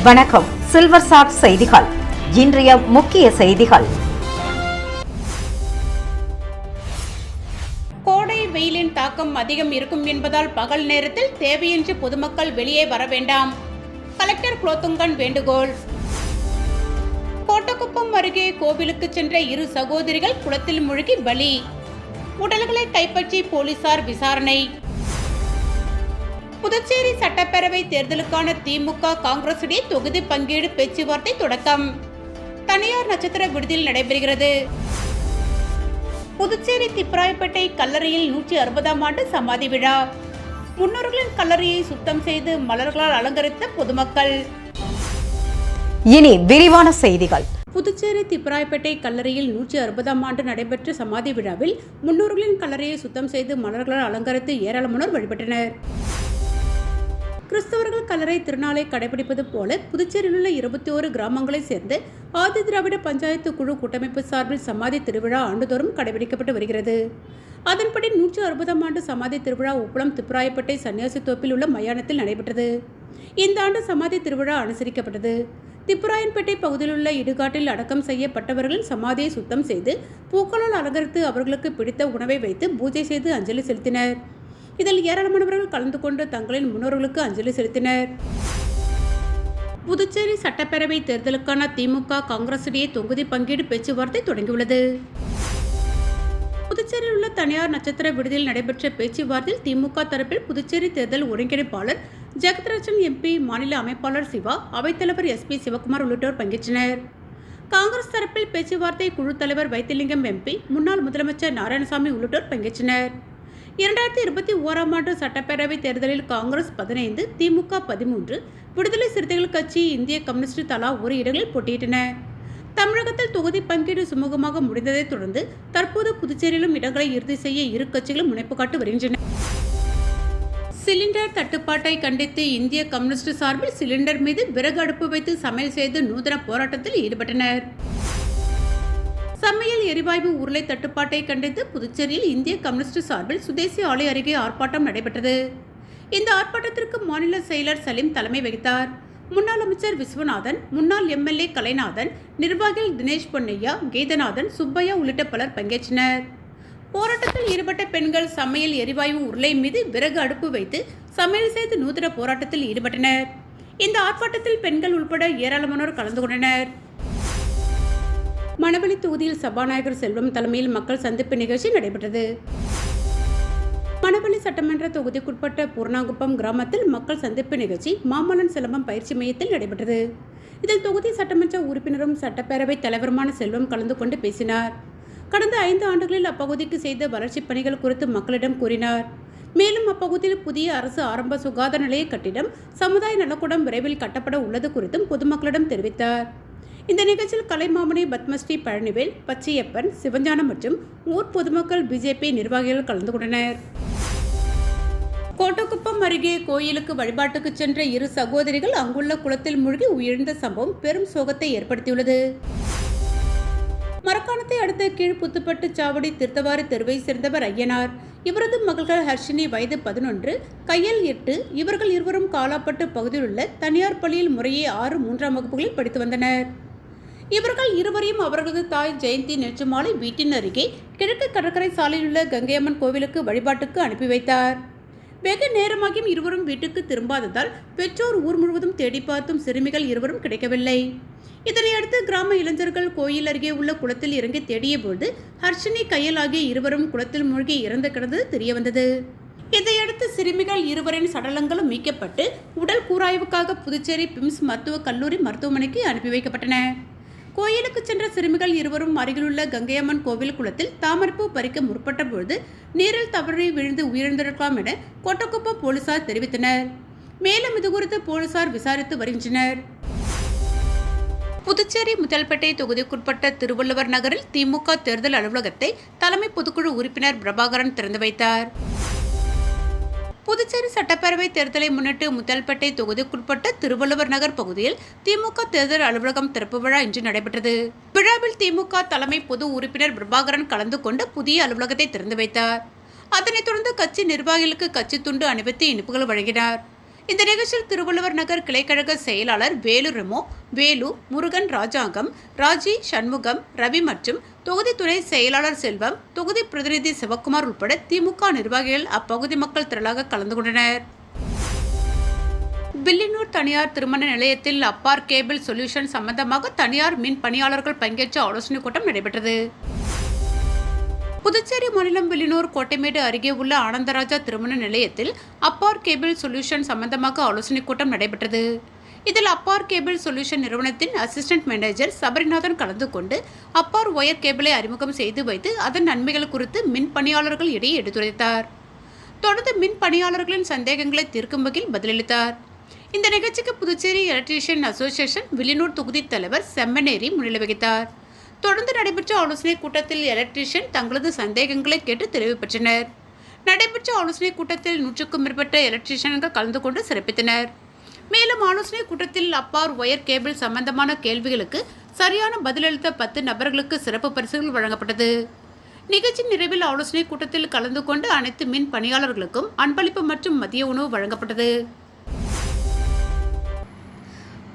வணக்கம். Silver chat செய்திகள். இன்றைய முக்கிய செய்திகள். கோடை வெயிலின் தாக்கம் அதிகம் இருக்கும் என்பதால் பகல் நேரத்தில் தேவையின்றி பொதுமக்கள் வெளியே வர வேண்டாம். கலெக்டர் குலோத்துங்கன் வேண்டுகோள். கோட்டக்குப்பம் அருகே கோவிலுக்கு சென்ற இரு சகோதரிகள் குளத்தில் மூழ்கி பலி. உடல்களை கைப்பற்றி போலீசார் விசாரணை. புதுச்சேரி சட்டப்பேரவை தேர்தலுக்கான திமுக காங்கிரஸ் இடையே தொகுதி பங்கீடு பேச்சுவார்த்தை தொடக்கம். தனியார் நட்சத்திர விடுதியில் நடைபெறுகிறது. புதுச்சேரி திப்ராயப்பேட்டை கல்லறையில் 160ஆம் ஆண்டு சமாதி விழா. முன்னோர்களின் கல்லறையை சுத்தம் செய்து மலர்களால் அலங்கரித்த பொதுமக்கள். இனி விரிவான செய்திகள். புதுச்சேரி திப்ராயப்பேட்டை கல்லறையில் 160ஆம் ஆண்டு நடைபெற்ற சமாதி விழாவில் முன்னோர்களின் கல்லறையை சுத்தம் செய்து மலர்களால் அலங்கரித்து ஏராளமானோர் வழிபட்டனர். கிறிஸ்தவர்கள் கல்லறை திருநாளை கடைபிடிப்பது போல புதுச்சேரியில் உள்ள 21 கிராமங்களைச் சேர்ந்து ஆதி திராவிட பஞ்சாயத்து குழு கூட்டமைப்பு சார்பில் சமாதி திருவிழா ஆண்டுதோறும் கடைபிடிக்கப்பட்டு வருகிறது. அதன்படி 160ஆம் ஆண்டு சமாதி திருவிழா உப்பளம் திப்ராயப்பேட்டை சன்னியாசி தோப்பில் உள்ள மயானத்தில் நடைபெற்றது. இந்த ஆண்டு சமாதி திருவிழா அனுசரிக்கப்பட்டது. திப்ராயன்பேட்டை பகுதியில் உள்ள இடுகாட்டில் அடக்கம் செய்யப்பட்டவர்களின் சமாதியை சுத்தம் செய்து பூக்களால் அலங்கரித்து அவர்களுக்கு பிடித்த உணவை வைத்து பூஜை செய்து அஞ்சலி செலுத்தினர். இதில் ஏராளமானவர்கள் கலந்து கொண்டு தங்களின் முன்னோர்களுக்கு அஞ்சலி செலுத்தினர். புதுச்சேரி சட்டப்பேரவை தேர்தலுக்கான திமுக காங்கிரஸ் இடையே தொகுதி பங்கீடு பேச்சுவார்த்தை தொடங்கியுள்ளது. புதுச்சேரியில் உள்ள தனியார் நட்சத்திர விடுதியில் நடைபெற்ற பேச்சுவார்த்தையில் திமுக தரப்பில் புதுச்சேரி தேர்தல் ஒருங்கிணைப்பாளர் ஜெகத்ரட்சன் எம்பி, மாநில அமைப்பாளர் சிவா, அவைத்தலைவர் SP சிவகுமார் உள்ளிட்டோர் பங்கேற்றனர். காங்கிரஸ் தரப்பில் பேச்சுவார்த்தை குழு தலைவர் வைத்திலிங்கம் MP, முன்னாள் முதலமைச்சர் நாராயணசாமி உள்ளிட்டோர் பங்கேற்றனர். 2021ஆம் ஆண்டு சட்டப்பேரவை தேர்தலில் காங்கிரஸ் 15, திமுக 13, விடுதலை சிறுத்தைகள் கட்சி, இந்திய கம்யூனிஸ்ட் தலா ஒரு இடங்களில் போட்டியிட்டன. தமிழகத்தில் தொகுதி பங்கீடு சுமூகமாக முடிந்ததைத் தொடர்ந்து தற்போது புதுச்சேரியிலும் இடங்களை இறுதி செய்ய இரு கட்சிகளும் முனைப்பு காட்டி வருகின்றன. சிலிண்டர் தட்டுப்பாட்டை கண்டித்து இந்திய கம்யூனிஸ்ட் சார்பில் சிலிண்டர் மீது விறகு அடுப்பு வைத்து சமையல் செய்து நூதன போராட்டத்தில் ஈடுபட்டனர். சமையல் எரிவாயு உருளை தட்டுப்பாட்டை கண்டித்து புதுச்சேரியில் இந்திய கம்யூனிஸ்ட் சார்பில் சுதேசி ஆலை அருகே ஆர்ப்பாட்டம் நடைபெற்றது. இந்த ஆர்ப்பாட்டத்திற்கு மாநில செயலர் சலீம் தலைமை வகித்தார். முன்னாள் அமைச்சர் விஸ்வநாதன், முன்னாள் MLA கலைநாதன், நிர்வாகிகள் தினேஷ் பொன்னையா, கீதநாதன், சுப்பையா உள்ளிட்ட பலர் பங்கேற்றனர். போராட்டத்தில் ஈடுபட்ட பெண்கள் சமையல் எரிவாயு உருளை மீது விறகு அடுப்பு வைத்து சமையல் செய்து நூதன போராட்டத்தில் ஈடுபட்டனர். இந்த ஆர்ப்பாட்டத்தில் பெண்கள் உட்பட ஏராளமானோர் கலந்து கொண்டனர். மணவெளி தொகுதியில் சபாநாயகர் செல்வம் தலைமையில் மக்கள் சந்திப்பு நிகழ்ச்சி நடைபெற்றது. மணவெளி சட்டமன்ற தொகுதிக்குட்பட்ட பூர்ணாங்குப்பம் கிராமத்தில் மக்கள் சந்திப்பு நிகழ்ச்சி மாமல்லன் சிலம்பம் பயிற்சி மையத்தில் நடைபெற்றது. இதில் தொகுதி சட்டமன்ற உறுப்பினரும் சட்டப்பேரவை தலைவருமான செல்வம் கலந்து கொண்டு பேசினார். கடந்த 5 ஆண்டுகளில் அப்பகுதிக்கு செய்த வளர்ச்சிப் பணிகள் குறித்து மக்களிடம் கூறினார். மேலும் அப்பகுதியில் புதிய அரசு ஆரம்ப சுகாதார நிலைய கட்டிடம், சமுதாய நலக்கூடம் விரைவில் கட்டப்பட உள்ளது குறித்தும் பொதுமக்களிடம் தெரிவித்தார். இந்த நிகழ்ச்சியில் கலைமாமணி, பத்மஸ்ரீ, பழனிவேல், பச்சையப்பன், சிவஞானம் மற்றும் ஊர் பொதுமக்கள், BJP நிர்வாகிகள் கலந்து கொண்டனர். கோட்டக்குப்பம் அருகே கோயிலுக்கு வழிபாட்டுக்கு சென்ற இரு சகோதரிகள் அங்குள்ள குளத்தில் மூழ்கி உயிரிழந்த சம்பவம் பெரும் சோகத்தை ஏற்படுத்தியுள்ளது. மரக்காணத்தை அடுத்த கீழ்புத்துப்பட்டு சாவடி திருத்தவாறு தெருவை சேர்ந்தவர் ஐயனார். இவரது மகள்கள் ஹர்ஷினி வயது 11, கையல் 8. இவர்கள் இருவரும் காலாப்பட்டு பகுதியில் உள்ள தனியார் பள்ளியில் முறையே 6, 3ஆம் வகுப்புகளில் படித்து வந்தனர். இவர்கள் இருவரையும் அவர்களது தாய் ஜெயந்தி நேற்று மாலை வீட்டின் அருகே கிழக்கு கடற்கரை சாலையில் உள்ள கங்கையம்மன் கோவிலுக்கு வழிபாட்டுக்கு அனுப்பி வைத்தார். வெகு நேரமாகியும் இருவரும் வீட்டுக்கு திரும்பாததால் பெற்றோர் ஊர் முழுவதும் தேடி பார்த்தும் சிறுமிகள் இருவரும் கிடைக்கவில்லை. இதனையடுத்து கிராம இளைஞர்கள் கோயில் அருகே உள்ள குளத்தில் இறங்கி தேடிய போது ஹர்ஷினி, கையல் ஆகிய இருவரும் குளத்தில் மூழ்கி இறந்து கிடந்தது தெரியவந்தது. இதையடுத்து சிறுமிகள் இருவரின் சடலங்களும் மீட்கப்பட்டு உடல் கூராய்வுக்காக புதுச்சேரி பிம்ஸ் மருத்துவக் கல்லூரி மருத்துவமனைக்கு அனுப்பி வைக்கப்பட்டன. கோயிலுக்கு சென்ற சிறுமிகள் இருவரும் அருகிலுள்ள கங்கையம்மன் கோவில் குளத்தில் தாமரைப்பூ பறிக்க முற்பட்ட பொழுது நீரில் தவறி விழுந்து உயிரிழந்திருக்கலாம் என கோட்டக்குப்பம் போலீசார் தெரிவித்தனர். மேலும் இதுகுறித்து போலீசார் விசாரித்து வருகின்றனர். புதுச்சேரி முதல்பேட்டை தொகுதிக்குட்பட்ட திருவள்ளுவர் நகரில் திமுக தேர்தல் அலுவலகத்தை தலைமை பொதுக்குழு உறுப்பினர் பிரபாகரன் திறந்து வைத்தார். புதுச்சேரி சட்டப்பேரவை தேர்தலை முன்னிட்டு முதல்பேட்டை தொகுதிக்குட்பட்ட திருவள்ளுவர் நகர் பகுதியில் திமுக தேர்தல் அலுவலகம் திறப்பு விழா இன்று நடைபெற்றது. விழாவில் திமுக தலைமை பொது உறுப்பினர் பிரபாகரன் கலந்து கொண்டு புதிய அலுவலகத்தை திறந்து வைத்தார். அதனைத் தொடர்ந்து கட்சி நிர்வாகிகளுக்கு கட்சி துண்டு அணிவித்து இனிப்புகள் வழங்கினார். இந்த நிகழ்ச்சியில் திருவள்ளுவர் நகர் கிளைக்கழக செயலாளர் வேலு ரெமோ, வேலு, முருகன், ராஜாங்கம், ராஜி, சண்முகம், ரவி மற்றும் தொகுதி துணை செயலாளர் செல்வம், தொகுதி பிரதிநிதி சிவக்குமார் உட்பட திமுக நிர்வாகிகள் அப்பகுதி மக்கள் திரளாக கலந்து கொண்டனர். வில்லியனூர் தனியார் திருமண நிலையத்தில் அப்பார் கேபிள் சொல்யூஷன் சம்பந்தமாக தனியார் மின் பணியாளர்கள் பங்கேற்ற ஆலோசனைக் கூட்டம் நடைபெற்றது. புதுச்சேரி மாநிலம் வில்லியனூர் கோட்டைமேடு அருகே உள்ள ஆனந்தராஜா திருமண நிலையத்தில் அப்பார் கேபிள் சொல்யூஷன் சம்பந்தமாக ஆலோசனைக் கூட்டம் நடைபெற்றது. இதில் அப்பார் கேபிள் சொல்யூஷன் நிறுவனத்தின் அசிஸ்டன்ட் மேனேஜர் சபரிநாதன் கலந்து கொண்டு அப்பார் ஒயர் கேபிளை அறிமுகம் செய்து வைத்து அதன் நன்மைகள் குறித்து மின் பணியாளர்கள் இடையே எடுத்துரைத்தார். தொடர்ந்து மின் பணியாளர்களின் சந்தேகங்களை தீர்க்கும் வகையில் பதிலளித்தார். இந்த நிகழ்ச்சிக்கு புதுச்சேரி எலக்ட்ரீஷியன் அசோசியேஷன் வில்லியனூர் தொகுதி தலைவர் செம்மனேரி முன்னிலை வகித்தார். தொடர்ந்து நடைபெற்ற ஆலோசனைக் கூட்டத்தில் எலக்ட்ரீஷியன் தங்களது சந்தேகங்களை கேட்டு தெளிவு பெற்றனர். நடைபெற்ற ஆலோசனைக் கூட்டத்தில் 100க்கும் மேற்பட்ட எலக்ட்ரீஷியன்கள் கலந்து கொண்டு சிறப்பித்தனர். மேலும் ஆலோசனைக் கூட்டத்தில் அப்பார் ஒயர் கேபிள் சம்பந்தமான கேள்விகளுக்கு சரியான பதிலளித்த 10 நபர்களுக்கு சிறப்பு பரிசுகள் வழங்கப்பட்டது. நிகழ்ச்சி நிறைவில் ஆலோசனைக் கூட்டத்தில் கலந்து கொண்டு அனைத்து மின் பணியாளர்களுக்கும் அன்பளிப்பு மற்றும் மதிய உணவு வழங்கப்பட்டது.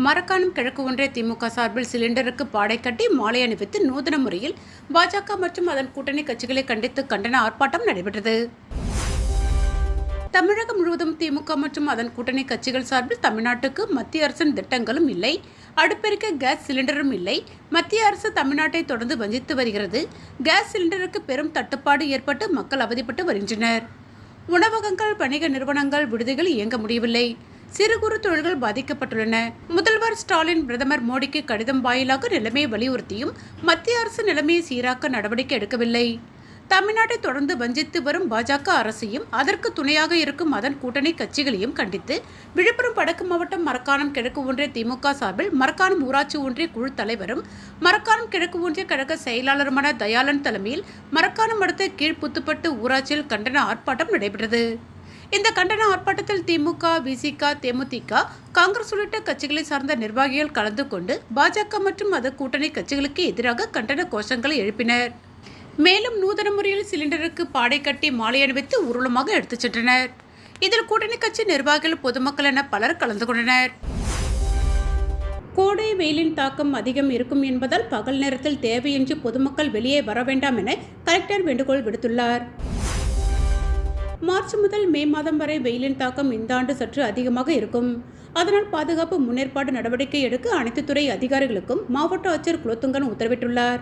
மரக்காணம் கிழக்கு ஒன்றிய திமுக சார்பில் சிலிண்டருக்கு பாடை கட்டி மாலை அணிவித்து நூதன முறையில் பாஜக மற்றும் அதன் கூட்டணி கட்சிகளை கண்டித்து கண்டன ஆர்ப்பாட்டம் நடைபெற்றது. தமிழகம் முழுவதும் திமுக மற்றும் அதன் கூட்டணி கட்சிகள் சார்பில் தமிழ்நாட்டுக்கு மத்திய அரசின் திட்டங்களும் இல்லை, அடுப்பெருக்க கேஸ் சிலிண்டரும் இல்லை, மத்திய அரசு தமிழ்நாட்டை தொடர்ந்து வஞ்சித்து வருகிறது, கேஸ் சிலிண்டருக்கு பெரும் தட்டுப்பாடு ஏற்பட்டு மக்கள் அவதிப்பட்டு வருகின்றனர், உணவகங்கள், வணிக நிறுவனங்கள், விடுதிகள் இயங்க முடியவில்லை, சிறு குறு தொழில்கள் பாதிக்கப்பட்டுள்ளன. முதல்வர் ஸ்டாலின் பிரதமர் மோடிக்கு கடிதம் வாயிலாக நிலைமையை வலியுறுத்தியும் மத்திய அரசு நிலைமையை சீராக்க நடவடிக்கை எடுக்கவில்லை. தமிழ்நாட்டை தொடர்ந்து வஞ்சித்து வரும் பாஜக அரசையும் அதற்கு துணையாக இருக்கும் அதன் கூட்டணி கட்சிகளையும் கண்டித்து விழுப்புரம் வடக்கு மாவட்டம் மரக்காணம் கிழக்கு ஒன்றிய திமுக சார்பில் மரக்காணம் ஊராட்சி ஒன்றிய குழு தலைவரும் மரக்காணம் கிழக்கு ஒன்றிய கழக செயலாளருமான தயாளன் தலைமையில் மரக்காணம் அடுத்த கீழ்புத்துப்பட்டு ஊராட்சியில் கண்டன ஆர்ப்பாட்டம் நடைபெற்றது. இந்த கண்டன ஆர்ப்பாட்டத்தில் திமுக, விசிக, தேமுதிக, காங்கிரஸ் உள்ளிட்ட கட்சிகளை சார்ந்த நிர்வாகிகள் கலந்து கொண்டு பாஜக மற்றும் அதன் கூட்டணி கட்சிகளுக்கு எதிராக கண்டன கோஷங்களை எழுப்பினர். மேலும் நூதன முறையில் சிலிண்டருக்கு பாடை கட்டி மாலை அணிவித்து ஊர்வலமாக எடுத்துச் சென்றனர். இதில் கூட்டணி கட்சி நிர்வாகிகள், பொதுமக்கள் என பலர் கலந்து கொண்டனர். கோடை வெயிலின் தாக்கம் அதிகம் இருக்கும் என்பதால் பகல் நேரத்தில் தேவையின்றி பொதுமக்கள் வெளியே வர வேண்டாம் என கலெக்டர் வேண்டுகோள் விடுத்துள்ளார். மார்ச் முதல் மே மாதம் வரை வெயிலின் தாக்கம் இந்த ஆண்டு சற்று அதிகமாக இருக்கும். அதனால் பாதுகாப்பு முன்னேற்பாடு நடவடிக்கை எடுக்க அனைத்து துறை அதிகாரிகளுக்கும் மாவட்ட ஆட்சியர் குலோத்துங்கன் உத்தரவிட்டுள்ளார்.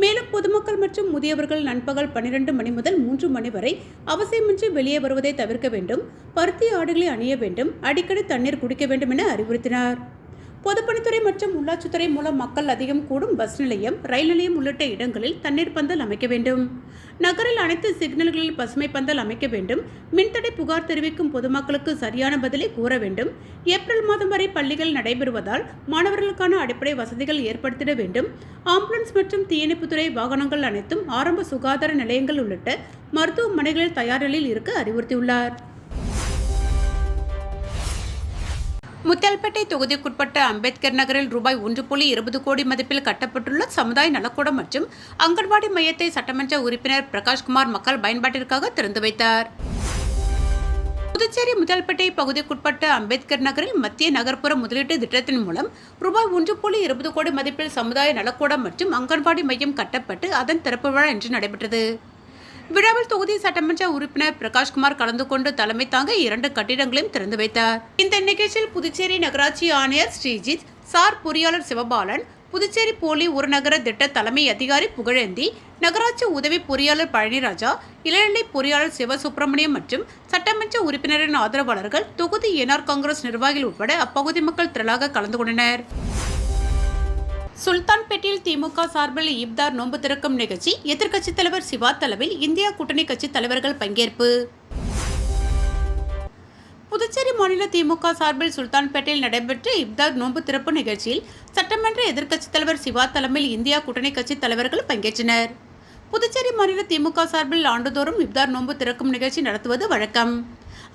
மேலும் பொதுமக்கள் மற்றும் முதியவர்கள் நண்பகல் 12 மணி முதல் 3 மணி வரை அவசியமின்றி வெளியே வருவதை தவிர்க்க வேண்டும், பருத்தி ஆடைகளை அணிய வேண்டும், அடிக்கடி தண்ணீர் குடிக்க வேண்டும் என அறிவுறுத்தினார். பொதுப்பணித்துறை மற்றும் உள்ளாட்சித்துறை மூலம் மக்கள் அதிகம் கூடும் பஸ் நிலையம், ரயில் நிலையம் உள்ளிட்ட இடங்களில் தண்ணீர் பந்தல் அமைக்க வேண்டும். நகரில் அனைத்து சிக்னல்களில் பசுமை பந்தல் அமைக்க வேண்டும். மின்தடை புகார் தெரிவிக்கும் பொதுமக்களுக்கு சரியான பதிலை கூற வேண்டும். ஏப்ரல் மாதம் வரை பள்ளிகள் நடைபெறுவதால் மாணவர்களுக்கான அடிப்படை வசதிகள் ஏற்படுத்திட வேண்டும். ஆம்புலன்ஸ் மற்றும் தீயணைப்புத்துறை வாகனங்கள் அனைத்தும் ஆரம்ப சுகாதார நிலையங்கள் உள்ளிட்ட மருத்துவமனைகளில் தயார் நிலையில் இருக்க அறிவுறுத்தியுள்ளார். முத்தியால்பேட்டை தொகுதிக்குட்பட்ட அம்பேத்கர் நகரில் ரூபாய் 1.20 கோடி மதிப்பில் கட்டப்பட்டுள்ள சமுதாய நலக்கூடம் மற்றும் அங்கன்வாடி மையத்தை சட்டமன்ற உறுப்பினர் பிரகாஷ்குமார் மக்கள் பயன்பாட்டிற்காக திறந்து வைத்தார். புதுச்சேரி முத்தியால்பேட்டை பகுதிக்குட்பட்ட அம்பேத்கர் நகரில் மத்திய நகர்ப்புற முதலீட்டு திட்டத்தின் மூலம் ரூபாய் 1.20 கோடி மதிப்பில் சமுதாய நலக்கூடம் மற்றும் அங்கன்வாடி மையம் கட்டப்பட்டு அதன் திறப்பு விழா இன்று நடைபெற்றது. விழாவில் தொகுதி சட்டமன்ற உறுப்பினர் பிரகாஷ்குமார் கலந்து கொண்டு தலைமை தாங்க 2 கட்டிடங்களையும் திறந்து வைத்தார். இந்த நிகழ்ச்சியில் புதுச்சேரி நகராட்சி ஆணையர் ஸ்ரீஜித், சார் பொறியாளர் சிவபாலன், புதுச்சேரி போலி ஒரு நகர திட்ட தலைமை அதிகாரி புகழேந்தி, நகராட்சி உதவி பொறியாளர் பழனிராஜா, இளநிலை பொறியாளர் சிவசுப்பிரமணியம் மற்றும் சட்டமன்ற உறுப்பினரின் ஆதரவாளர்கள், தொகுதி என்ஆர் காங்கிரஸ் நிர்வாகிகள் உட்பட அப்பகுதி மக்கள் திரளாக கலந்து கொண்டனர். சுல்தான்பேட்டையில் திமுக சார்பில் இப்தார் நோன்பு திறக்கும் நிகழ்ச்சி, எதிர்க்கட்சித் தலைவர் சிவா தலைமையில் இந்தியா கூட்டணி கட்சி தலைவர்கள் பங்கேற்பு. புதுச்சேரி மாநில திமுக சார்பில் சுல்தான்பேட்டையில் நடைபெற்ற இப்தார் நோன்பு திறப்பு நிகழ்ச்சியில் சட்டமன்ற எதிர்க்கட்சித் தலைவர் சிவா தலைமையில் இந்தியா கூட்டணி கட்சி தலைவர்கள் பங்கேற்றனர். புதுச்சேரி மாநில திமுக சார்பில் ஆண்டுதோறும் இப்தார் நோன்பு திறக்கும் நிகழ்ச்சி நடத்துவது வழக்கம்.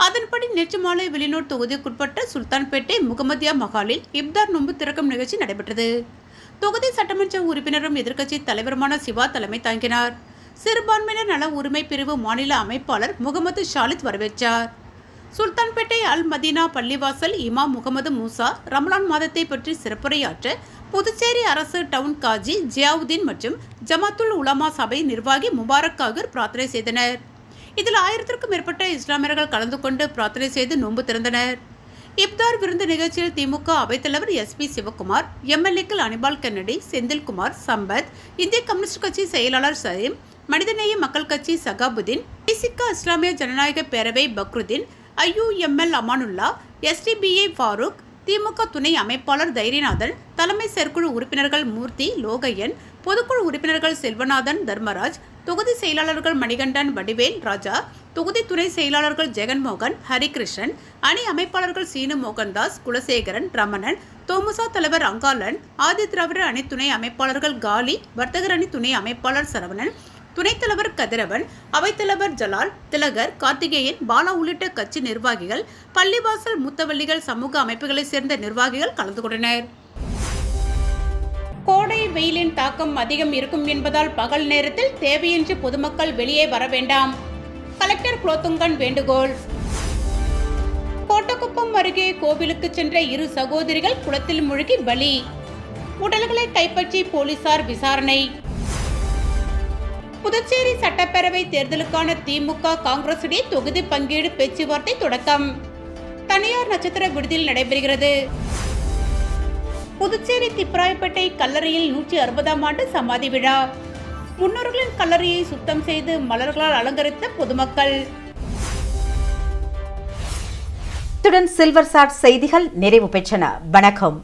அதன்படி நேற்று மாலை வில்லியனூர் தொகுதிக்குட்பட்ட சுல்தான்பேட்டை முகமதியா மஹாலில் இப்தார் நோன்பு திறக்கும் நிகழ்ச்சி நடைபெற்றது. தொகுதி சட்டமன்ற உறுப்பினரும் எதிர்க்கட்சி தலைவருமான சிவா தலைமை தாங்கினார். சிறுபான்மையினர் நல உரிமை பிரிவு மாநில அமைப்பாளர் முகமது ஷாலித் வரவேற்றார். சுல்தான்பேட்டை அல் மதீனா பள்ளிவாசல் இமாம் முகமது மூசா ரமலான் மாதத்தை பற்றி சிறப்புரையாற்ற புதுச்சேரி அரசு டவுன் காஜி ஜியாவுதீன் மற்றும் ஜமாத்துல் உலமா சபை நிர்வாகி முபாரக் காகூர் பிரார்த்தனை செய்தனர். இதில் 1000க்கும் மேற்பட்ட இஸ்லாமியர்கள் கலந்து கொண்டு பிரார்த்தனை செய்து நோன்பு திறந்தனர். இப்தார் விருந்து நிகழ்ச்சியில் திமுக அவைத்தலைவர் SP சிவகுமார், MLAக்கள் அனிபால் கென்னடி, செந்தில்குமார், சம்பத், இந்திய கம்யூனிஸ்ட் கட்சி செயலாளர் சலீம், மனிதநேய மக்கள் கட்சி சகாபுதீன், ISICA இஸ்லாமிய ஜனநாயக பேரவை பக்ருதீன், IUML அமானுல்லா, SDBA ஃபாரூக், திமுக துணை அமைப்பாளர் தைரியநாதன், தலைமை செயற்குழு உறுப்பினர்கள் மூர்த்தி, லோகையன், பொதுக்குழு உறுப்பினர்கள் செல்வநாதன், தர்மராஜ், தொகுதி செயலாளர்கள் மணிகண்டன், வடிவேல், ராஜா, தொகுதி துணை செயலாளர்கள் ஜெகன்மோகன், ஹரிகிருஷ்ணன், அணி அமைப்பாளர்கள் சீனு மோகன்தாஸ், குலசேகரன், ரமணன், தோமுசா தலைவர் அங்காளன், ஆதி திராவிடர் அணி துணை அமைப்பாளர்கள் காலி, வர்த்தகர் அணி துணை அமைப்பாளர் சரவணன், துணைத் தலைவர் கதிரவன், அவைத்தலைவர் ஜலால், திலகர், கார்த்திகேயன், பாலா உள்ளிட்ட கட்சி நிர்வாகிகள், பள்ளிவாசல் மூத்தவள்ளிகள் சமூக அமைப்புகளைச் சேர்ந்த நிர்வாகிகள் கலந்து கொண்டனர். கோடை வெயிலின் தாக்கம் அதிகம் இருக்கும் என்பதால் பகல் நேரத்தில் தேவையின்றி பொதுமக்கள் வெளியே வர வேண்டாம். கலெக்டர் குலோத்துங்கன் வேண்டுகோள். கோட்டக்குப்பம் அருகே கோவிலுக்கு சென்ற 2 சகோதரிகள் குளத்தில் மூழ்கி பலி. உடல்களை கைப்பற்றி போலீசார் விசாரணை. புதுச்சேரி சட்டப்பேரவை தேர்தலுக்கான திமுக காங்கிரஸ் இடையே தொகுதி பங்கீடு பேச்சுவார்த்தை தொடக்கம். தனியார் நட்சத்திர விடுதியில் நடைபெறுகிறது. புதுச்சேரி திப்பராயப்பேட்டை கல்லறையில் 160ஆம் ஆண்டு சமாதி விழா. முன்னோர்களின் கல்லறையை சுத்தம் செய்து மலர்களால் அலங்கரித்த பொதுமக்கள். இத்துடன் சில்வர் சாட் செய்திகள் நிறைவு பெற்றன. வணக்கம்.